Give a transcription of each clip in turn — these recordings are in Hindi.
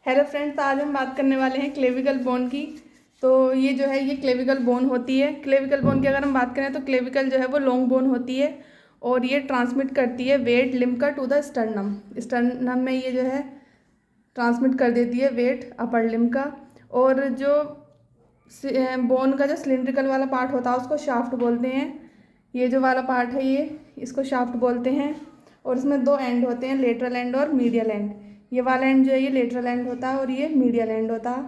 हेलो फ्रेंड्स, आज हम बात करने वाले हैं क्लेविकल बोन की। तो ये जो है ये क्लेविकल बोन होती है। क्लेविकल बोन की अगर हम बात करें तो क्लेविकल जो है वो लॉन्ग बोन होती है और ये ट्रांसमिट करती है वेट लिम्का टू द स्टर्नम। स्टर्नम में ये जो है ट्रांसमिट कर देती है वेट अपर लिम्ब का। और जो बोन का जो सिलिंड्रिकल वाला पार्ट होता है उसको शाफ्ट बोलते हैं। ये जो वाला पार्ट है ये इसको शाफ्ट बोलते हैं। और इसमें दो एंड होते हैं, लेटरल एंड और मीडियल एंड। ये वाला एंड जो है ये लेटरल एंड होता है और ये मीडियल एंड होता है।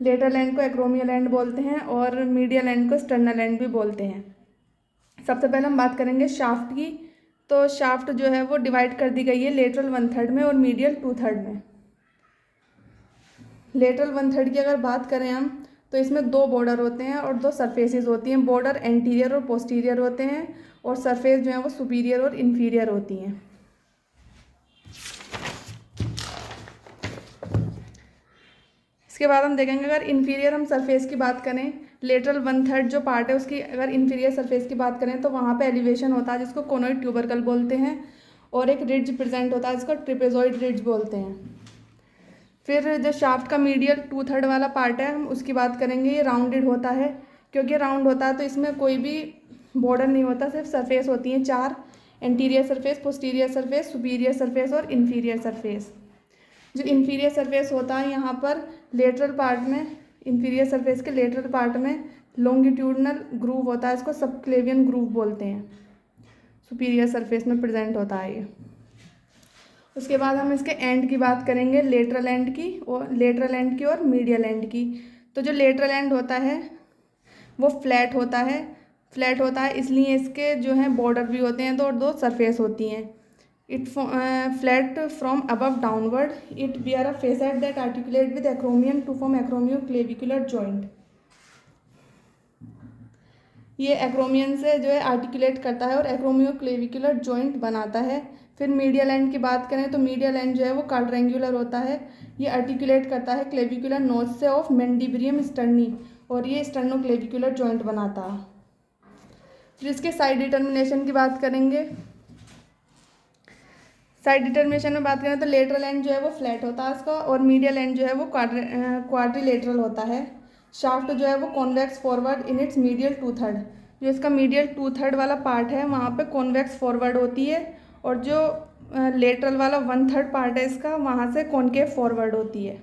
लेटरल एंड को एक्रोमियल एंड बोलते हैं और मीडियल एंड को स्टर्नल एंड भी बोलते हैं। सबसे पहले हम बात करेंगे शाफ्ट की। तो शाफ्ट जो है वो डिवाइड कर दी गई है लेटरल 1/3 में और मीडियल 2/3 में। लेटरल 1/3 की अगर बात करें हम तो इसमें दो बॉर्डर होते हैं और दो सरफेसेस होती हैं। बॉर्डर एंटीरियर और पोस्टीरियर होते हैं और सरफेस जो है वो सुपीरियर और इन्फीरियर होती हैं। इसके बाद हम देखेंगे अगर इन्फीरियर हम सरफेस की बात करें, लेटरल 1/3 जो पार्ट है उसकी अगर इन्फीरियर सरफेस की बात करें तो वहाँ पे एलिवेशन होता है जिसको कोनोइड ट्यूबरकल बोलते हैं और एक रिड्ज प्रेजेंट होता है जिसको ट्रिपेजॉइड रिड्ज बोलते हैं। फिर जो शाफ्ट का मीडियल 2/3 वाला पार्ट है हम उसकी बात करेंगे। ये राउंडेड होता है, क्योंकि राउंड होता है तो इसमें कोई भी बॉर्डर नहीं होता, सिर्फ सरफेस होती हैं चार: anterior surface, posterior surface, superior surface और इन्फीरियर सरफेस। जो इन्फीरियर सरफेस होता है यहाँ पर लेटरल पार्ट में, इन्फीरियर सरफेस के लेटरल पार्ट में लॉन्गिट्यूडनल ग्रूव होता है, इसको सबक्लेवियन ग्रूव बोलते हैं। सुपीरियर सरफेस में प्रेजेंट होता है ये। उसके बाद हम इसके एंड की बात करेंगे, लेटरल एंड की और मीडियल एंड की। तो जो लेटरल एंड होता है वो फ्लैट होता है इसलिए इसके जो हैं बॉर्डर भी होते हैं तो और दो सरफेस होती हैं। It flat from above downward, it bear a facet that articulate with acromion to form acromio clavicular joint. ये एक्रोमियन से जो है आर्टिकुलेट करता है और एक्रोमियो क्लेविकुलर जॉइंट बनाता है। फिर मीडियल एंड की बात करें तो मीडियल एंड जो है वो क्वाड्रेंगुलर होता है। ये आर्टिकुलेट करता है क्लेविकुलर नोच से ऑफ मैंडिब्रियम स्टर्नी और ये स्टर्नो क्लेविकुलर जॉइंट बनाता है। फिर इसके साइड डिटर्मिनेशन की बात करेंगे। साइड डिटर्मिनेशन में बात करें तो लेटरल एंड जो है वो फ्लैट होता है इसका और मीडियल एंड जो है वो क्वाड्रिलेटरल होता है। शाफ्ट जो है वो convex forward in its medial 2/3। जो इसका मीडियल 2/3 वाला पार्ट है वहाँ पे कॉन्वेक्स फॉरवर्ड होती है और जो लेटरल वाला 1/3 पार्ट है इसका वहाँ से कॉनकेव फॉरवर्ड होती है।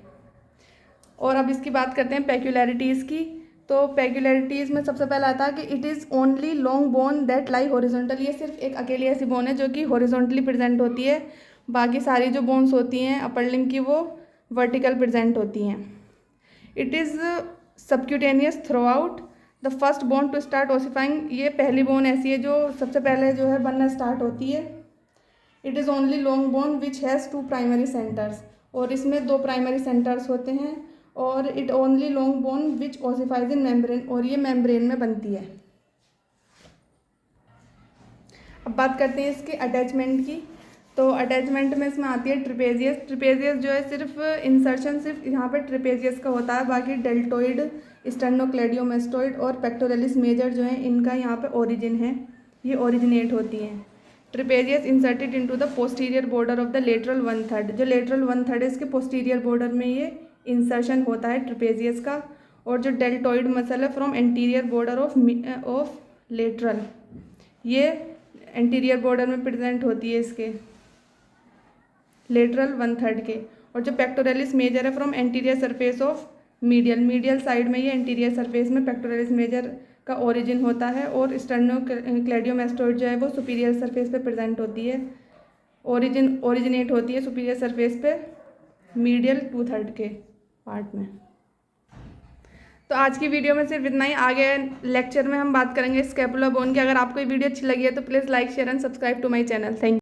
और अब इसकी बात करते हैं पेक्यूलैरिटीज़ की। तो पेक्यूलैरिटीज़ में सबसे पहला आता है कि it is only long bone that lie horizontal. ये सिर्फ एक अकेली ऐसी बोन है जो कि हॉरिजॉन्टली प्रेजेंट होती है, बाकी सारी जो बोन्स होती हैं अपर लिम्ब की वो वर्टिकल प्रेजेंट होती हैं। It is subcutaneous throughout, the first bone to start ossifying. ये पहली बोन ऐसी है जो सबसे पहले जो है बनना स्टार्ट होती है। It is only long bone which has 2 primary centres, और इसमें 2 प्राइमरी सेंटर्स होते हैं। और it only long bone which ossifies in membrane, और ये मेम्ब्रेन में बनती है। अब बात करते हैं इसके अटैचमेंट की। तो अटैचमेंट में इसमें आती है ट्रिपेजियस। ट्रिपेजियस जो है सिर्फ इंसर्शन सिर्फ यहाँ पे ट्रिपेजियस का होता है, बाकी डेल्टोइड, स्टेर्नोक्लेडियोमेस्टोइड और पेक्टोरलिस मेजर जो है इनका यहाँ पे ओरिजिन है, ये ओरिजिनेट होती हैं। Trapezius inserted into the posterior border of the lateral 1/3। जो लेटरल 1/3 है इसके पोस्टीरियर बॉर्डर में ये इंसर्शन होता है ट्रिपेजियस का। और जो डेल्टोइड मसल है from anterior border of lateral, ये एंटीरियर बॉर्डर में प्रेजेंट होती है इसके लेटरल 1/3 के। और जो पेक्टोरलिस मेजर है from anterior surface of medial side में ये एंटीरियर सरफेस में पेक्टोरलिस मेजर का ओरिजिन होता है। और स्टेर्नोक्लेडियोमेस्टोइड जो है वो सुपीरियर सरफेस पे प्रेजेंट होती है, ओरिजिनेट होती है सुपीरियर सरफेस पे मीडियल 2/3 के पार्ट में। तो आज की वीडियो में सिर्फ इतना ही। आगे लेक्चर में हम बात करेंगे स्कैपुला बोन की। अगर आपको ये वीडियो अच्छी लगी है तो please like, share and subscribe to my channel. Thank you.